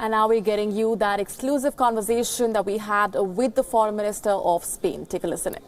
And now we're getting you that exclusive conversation that we had with the Foreign Minister of Spain. Take a listen in.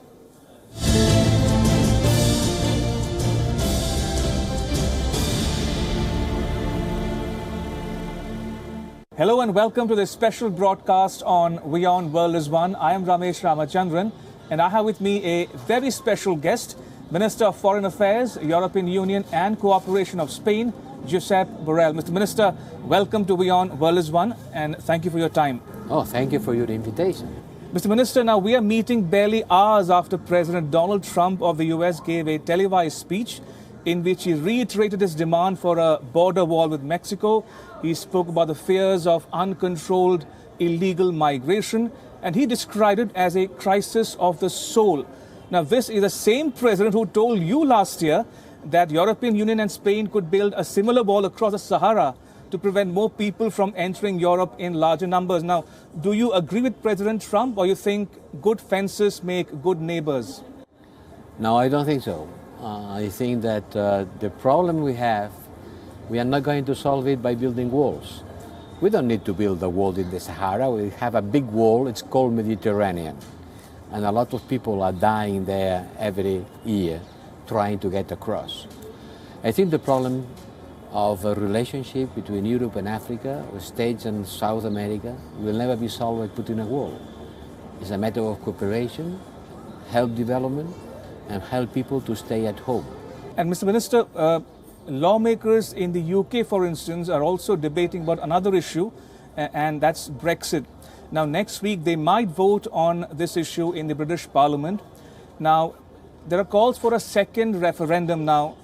Hello and welcome to this special broadcast on Wion World is One. I am Ramesh Ramachandran and I have with me a very special guest, Minister of Foreign Affairs, European Union and Cooperation of Spain, Josep Borrell. Mr. Minister, welcome to Wion World is One and thank you for your time. Oh, thank you for your invitation. Mr. Minister, now we are meeting barely hours after President Donald Trump of the US gave a televised speech in which he reiterated his demand for a border wall with Mexico. He spoke about the fears of uncontrolled illegal migration, and he described it as a crisis of the soul. Now, this is the same president who told you last year that European Union and Spain could build a similar wall across the Sahara to prevent more people from entering Europe in larger numbers. Now, do you agree with President Trump, or you think good fences make good neighbors? No, I don't think so. I think that the problem we have, we are not going to solve it by building walls. We don't need to build a wall in the Sahara. We have a big wall, it's called Mediterranean. And a lot of people are dying there every year trying to get across. I think the problem of a relationship between Europe and Africa, or States and South America, will never be solved by putting a wall. It's a matter of cooperation, help development, and help people to stay at home. And Mr. Minister, lawmakers in the UK, for instance, are also debating about another issue, and that's Brexit. Now, next week, they might vote on this issue in the British Parliament. Now, there are calls for a second referendum now.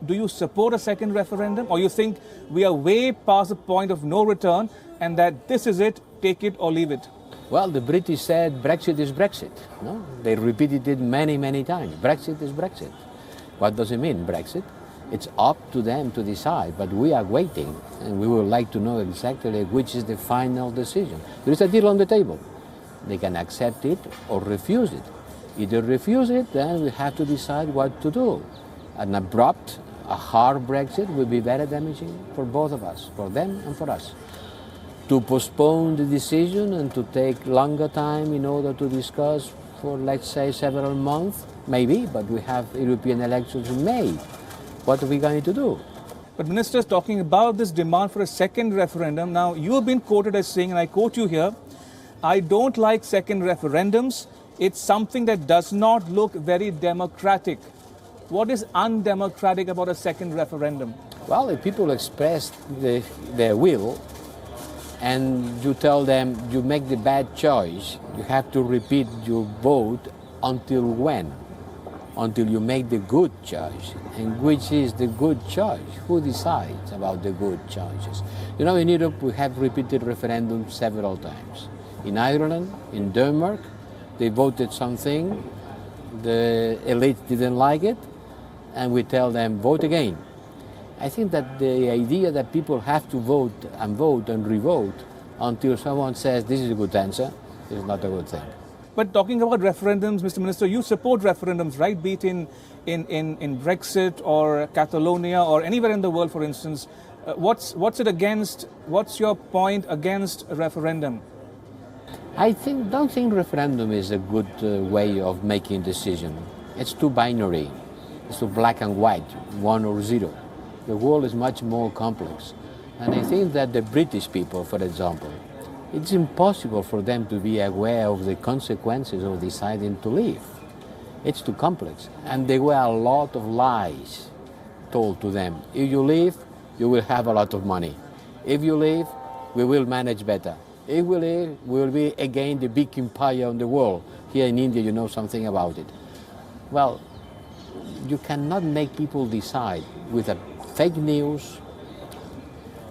Do you support a second referendum, or you think we are way past the point of no return and that this is it, take it or leave it? Well, the British said Brexit is Brexit. No? They repeated it many, many times. Brexit is Brexit. What does it mean, Brexit? It's up to them to decide, but we are waiting, and we would like to know exactly which is the final decision. There is a deal on the table. They can accept it or refuse it. If they refuse it, then we have to decide what to do. An abrupt, a hard Brexit will be very damaging for both of us, for them and for us. To postpone the decision and to take longer time in order to discuss for, let's say, several months, maybe, but we have European elections in May. What are we going to do? But Minister is talking about this demand for a second referendum. Now, you have been quoted as saying, and I quote you here, "I don't like second referendums. It's something that does not look very democratic." What is undemocratic about a second referendum? Well, if people express their will, and you tell them you make the bad choice, you have to repeat your vote until when? Until you make the good choice. And which is the good choice? Who decides about the good choices? You know, in Europe we have repeated referendums several times. In Ireland, in Denmark, they voted something, the elite didn't like it, and we tell them vote again. I think that the idea that people have to vote and revote until someone says this is a good answer is not a good thing. But talking about referendums, Mr. Minister, you support referendums, right? Be it in Brexit or Catalonia or anywhere in the world, for instance. What's it against? What's your point against a referendum? I don't think referendum is a good way of making decision. It's too binary. It's too black and white, 1 or 0. The world is much more complex. And I think that the British people, for example, it's impossible for them to be aware of the consequences of deciding to leave. It's too complex. And there were a lot of lies told to them. If you leave, you will have a lot of money. If you leave, we will manage better. If we leave, we will be again the big empire in the world. Here in India, you know something about it. Well, you cannot make people decide with a fake news,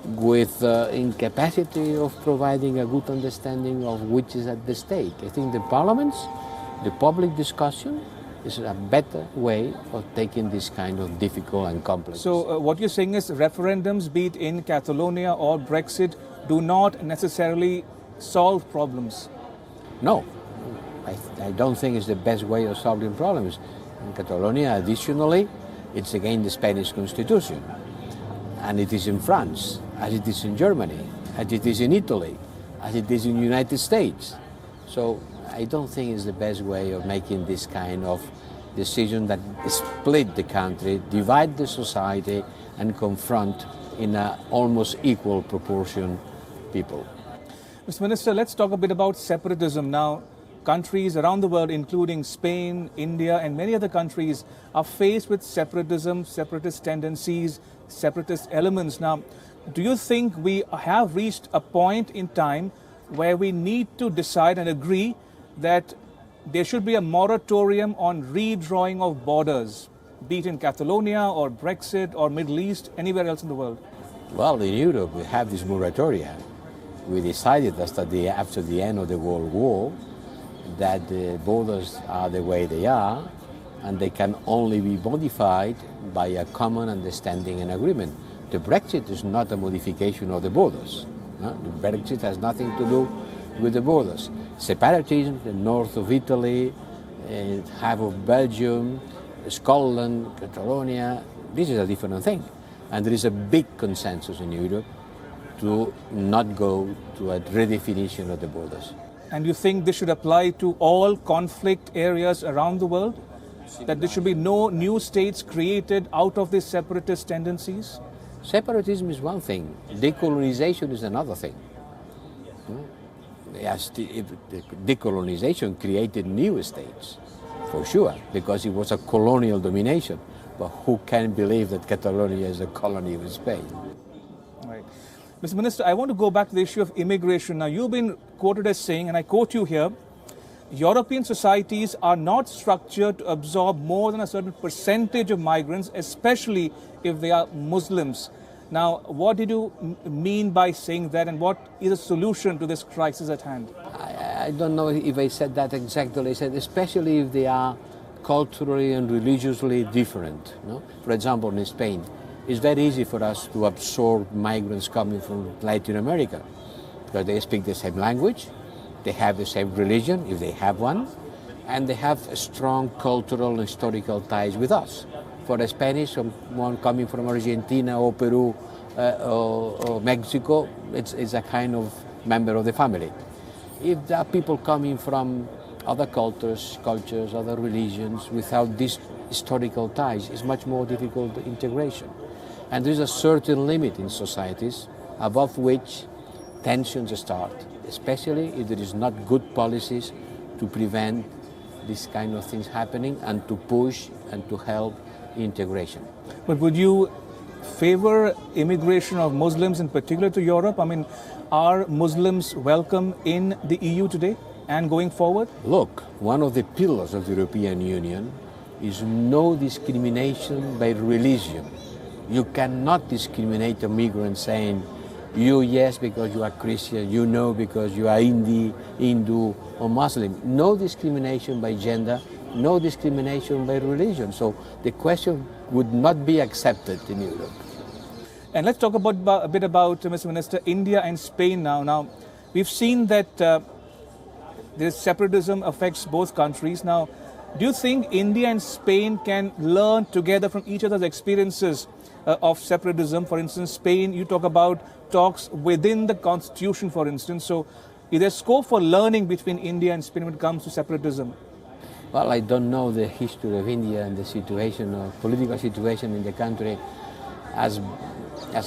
with incapacity of providing a good understanding of which is at the stake. I think the parliaments, the public discussion is a better way of taking this kind of difficult and complex. So what you're saying is referendums, be it in Catalonia or Brexit, do not necessarily solve problems? No, I don't think it's the best way of solving problems. In Catalonia, additionally, it's against the Spanish constitution. And it is in France, as it is in Germany, as it is in Italy, as it is in the United States. So I don't think it's the best way of making this kind of decision that split the country, divide the society, and confront in an almost equal proportion people. Mr. Minister, let's talk a bit about separatism now. Countries around the world, including Spain, India, and many other countries, are faced with separatism, separatist tendencies, separatist elements. Now, do you think we have reached a point in time where we need to decide and agree that there should be a moratorium on redrawing of borders, be it in Catalonia or Brexit or Middle East, anywhere else in the world? Well, in Europe we have this moratorium. We decided after the end of the World War that the borders are the way they are, and they can only be modified by a common understanding and agreement. The Brexit is not a modification of the borders. The Brexit has nothing to do with the borders. Separatism, the north of Italy, half of Belgium, Scotland, Catalonia, this is a different thing. And there is a big consensus in Europe to not go to a redefinition of the borders. And you think this should apply to all conflict areas around the world? That there should be no new states created out of these separatist tendencies? Separatism is one thing, decolonization is another thing. Yes, decolonization created new states, for sure, because it was a colonial domination. But who can believe that Catalonia is a colony of Spain? Right. Mr. Minister, I want to go back to the issue of immigration. Now, you've been quoted as saying, and I quote you here, European societies are not structured to absorb more than a certain percentage of migrants, especially if they are Muslims. Now, what did you mean by saying that, and what is a solution to this crisis at hand? I don't know if I said that exactly. I said especially if they are culturally and religiously different. No? For example, in Spain, it's very easy for us to absorb migrants coming from Latin America because they speak the same language, they have the same religion, if they have one, and they have strong cultural and historical ties with us. For a Spanish, someone coming from Argentina or Peru or Mexico, it's a kind of member of the family. If there are people coming from other cultures, other religions, without these historical ties, it's much more difficult integration. And there is a certain limit in societies above which tensions start, especially if there is not good policies to prevent these kind of things happening and to push and to help integration. But would you favor immigration of Muslims in particular to Europe? I mean, are Muslims welcome in the EU today and going forward? Look, one of the pillars of the European Union is no discrimination by religion. You cannot discriminate a migrant saying, you yes because you are Christian, you no because you are Hindu or Muslim. No discrimination by gender, no discrimination by religion. So the question would not be accepted in Europe. And let's talk a bit about, Mr. Minister, India and Spain now. Now, we've seen that this separatism affects both countries. Now, do you think India and Spain can learn together from each other's experiences of separatism? For instance, Spain, you talk about talks within the constitution, for instance. So is there scope for learning between India and Spain when it comes to separatism? Well, I don't know the history of India and the situation, political situation in the country as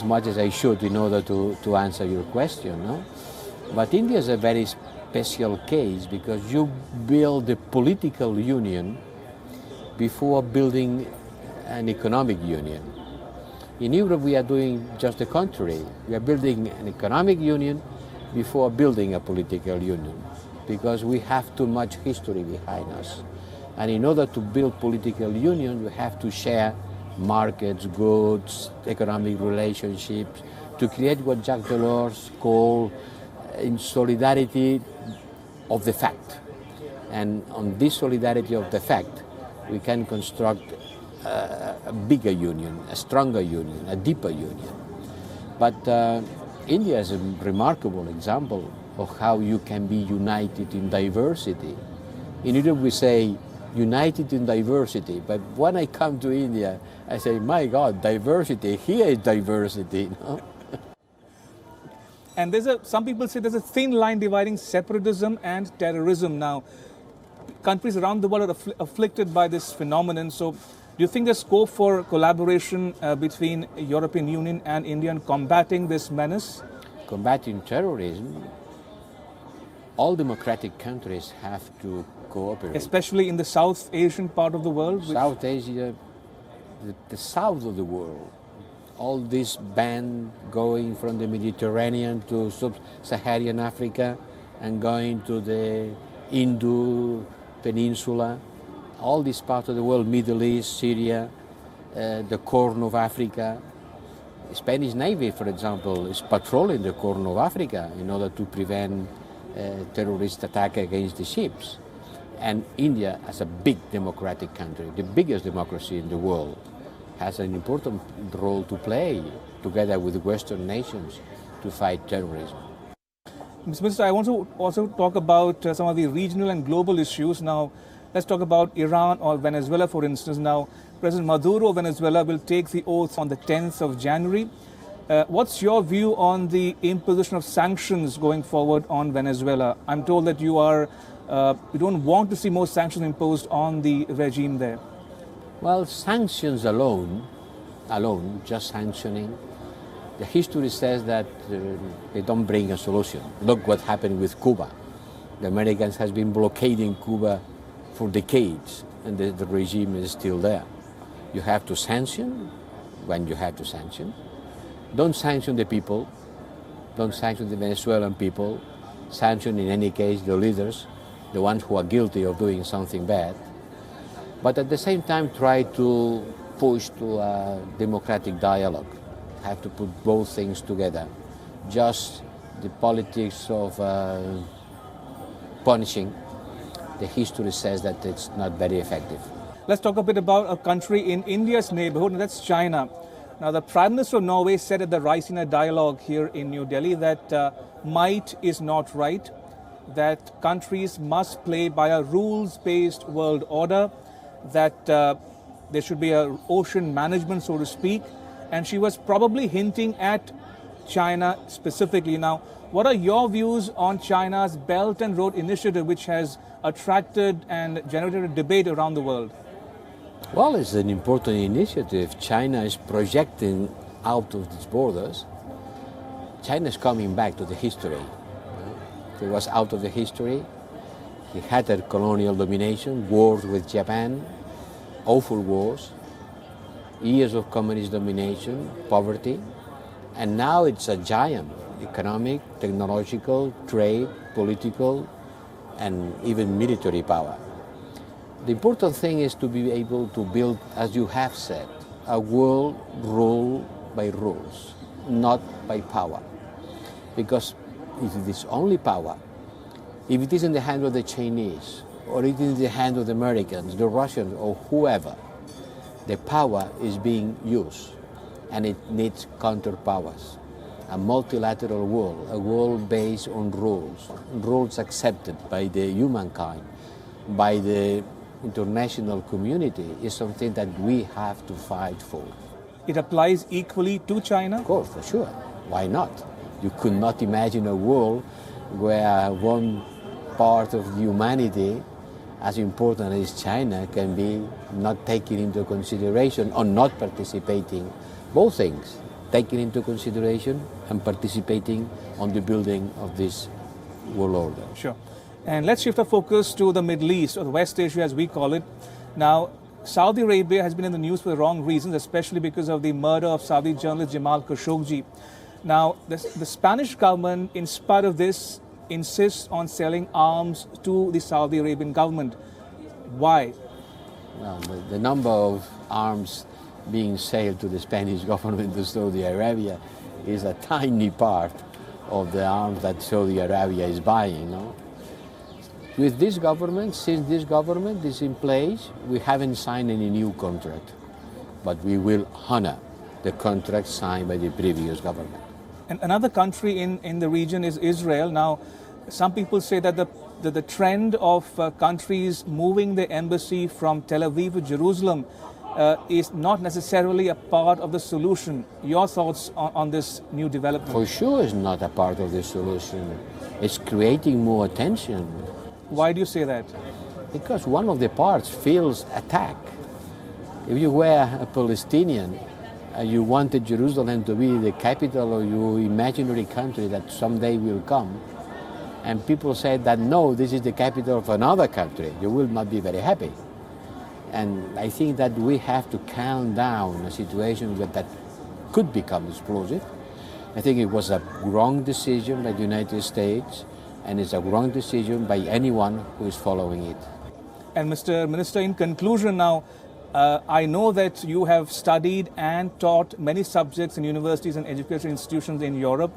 much as I should in order to answer your question. No? But India is a very special case because you build a political union before building an economic union. In Europe, we are doing just the contrary. We are building an economic union before building a political union because we have too much history behind us. And in order to build political union, we have to share markets, goods, economic relationships, to create what Jacques Delors called in solidarity of the fact. And on this solidarity of the fact, we can construct a bigger union, a stronger union, a deeper union. But India is a remarkable example of how you can be united in diversity. In Europe we say united in diversity, but when I come to India, I say, my God, diversity, here is diversity. No? And some people say there's a thin line dividing separatism and terrorism now. Countries around the world are afflicted by this phenomenon. So do you think there's scope for collaboration between European Union and India in combating this menace? Combating terrorism, all democratic countries have to cooperate. Especially in the South Asian part of the world? South Asia, the south of the world. All this band going from the Mediterranean to sub-Saharan Africa and going to the Hindu Peninsula, all this part of the world, Middle East, Syria, the Horn of Africa. The Spanish Navy, for example, is patrolling the Horn of Africa in order to prevent terrorist attack against the ships. And India, as a big democratic country, the biggest democracy in the world, has an important role to play together with Western nations to fight terrorism. Mr. Minister, I want to also talk about some of the regional and global issues. Now, let's talk about Iran or Venezuela, for instance. Now, President Maduro of Venezuela will take the oath on the 10th of January. What's your view on the imposition of sanctions going forward on Venezuela? I'm told that you don't want to see more sanctions imposed on the regime there. Well, sanctions alone, just sanctioning, the history says that they don't bring a solution. Look what happened with Cuba. The Americans have been blockading Cuba for decades, and the regime is still there. You have to sanction when you have to sanction. Don't sanction the people. Don't sanction the Venezuelan people. Sanction, in any case, the leaders, the ones who are guilty of doing something bad. But at the same time, try to push to a democratic dialogue. Have to put both things together. Just the politics of punishing, the history says that it's not very effective. Let's talk a bit about a country in India's neighborhood, and that's China. Now, the Prime Minister of Norway said at the Raisina dialogue here in New Delhi that might is not right, that countries must play by a rules-based world order, that there should be an ocean management, so to speak, and she was probably hinting at China specifically. Now, what are your views on China's Belt and Road Initiative, which has attracted and generated a debate around the world? Well, it's an important initiative. China is projecting out of its borders. China is coming back to the history. It was out of the history. It had a colonial domination, wars with Japan, awful wars, years of communist domination, poverty, and now it's a giant, economic, technological, trade, political, and even military power. The important thing is to be able to build, as you have said, a world ruled by rules, not by power. Because if it is only power, if it is in the hand of the Chinese, or it is in the hand of the Americans, the Russians, or whoever, the power is being used, and it needs counterpowers. A multilateral world, a world based on rules, rules accepted by the humankind, by the international community, is something that we have to fight for. It applies equally to China? Of course, for sure. Why not? You could not imagine a world where one part of humanity, as important as China, can be not taken into consideration or not participating. Both things, taking into consideration and participating on the building of this world order. Sure. And let's shift our focus to the Middle East, or the West Asia as we call it. Now, Saudi Arabia has been in the news for the wrong reasons, especially because of the murder of Saudi journalist Jamal Khashoggi. Now, the Spanish government, in spite of this, insists on selling arms to the Saudi Arabian government. Why? Well, the number of arms being sold to the Spanish government to Saudi Arabia is a tiny part of the arms that Saudi Arabia is buying. No? With this government, since this government is in place, we haven't signed any new contract, but we will honor the contract signed by the previous government. And another country in the region is Israel. Now, some people say that the trend of countries moving their embassy from Tel Aviv to Jerusalem is not necessarily a part of the solution. Your thoughts on this new development? For sure it's not a part of the solution. It's creating more tension. Why do you say that? Because one of the parts feels attacked. If you were a Palestinian, you wanted Jerusalem to be the capital of your imaginary country that someday will come, and people said that no, this is the capital of another country, you will not be very happy. And I think that we have to calm down a situation that could become explosive. I think it was a wrong decision by the United States, and it's a wrong decision by anyone who is following it. And Mr. Minister, in conclusion now, I know that you have studied and taught many subjects in universities and educational institutions in Europe.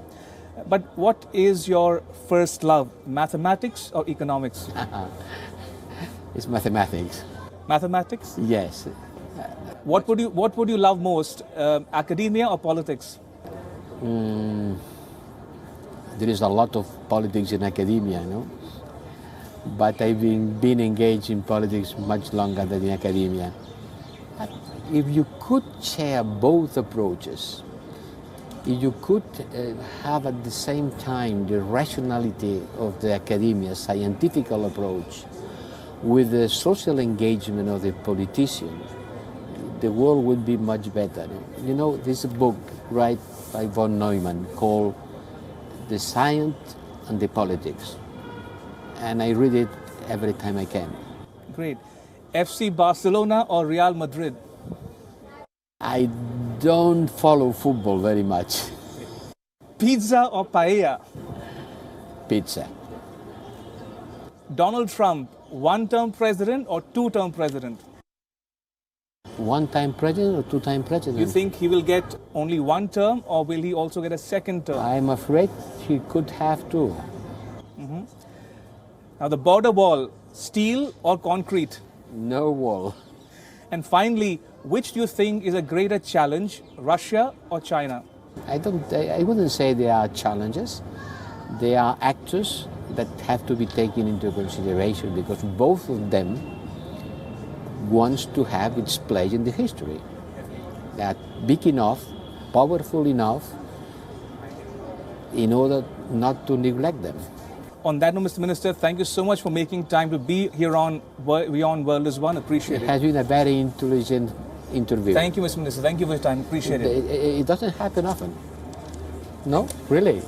But what is your first love, mathematics or economics? It's mathematics. Mathematics? Yes. What would you love most, academia or politics? There is a lot of politics in academia, no? But I've been engaged in politics much longer than in academia. But if you could share both approaches, if you could have at the same time the rationality of the academia, scientific approach, with the social engagement of the politician, the world would be much better. You know, there's a book, right, by von Neumann called The Science and the Politics. And I read it every time I can. Great. FC Barcelona or Real Madrid? I don't follow football very much. Pizza or paella? Pizza. Donald Trump, one-term president or two-term president? One-time president or two-time president? You think he will get only one term, or will he also get a second term? I'm afraid he could have two. Now, the border wall, steel or concrete? No wall. And finally, which do you think is a greater challenge, Russia or China? I wouldn't say they are challenges. They are actors that have to be taken into consideration, because both of them wants to have its place in the history. They are big enough, powerful enough, in order not to neglect them. On that note, Mr. Minister, thank you so much for making time to be here on Beyond World is One. Appreciate it. It has been a very intelligent interview. Thank you, Mr. Minister. Thank you for your time. Appreciate it. It doesn't happen often. No? Really?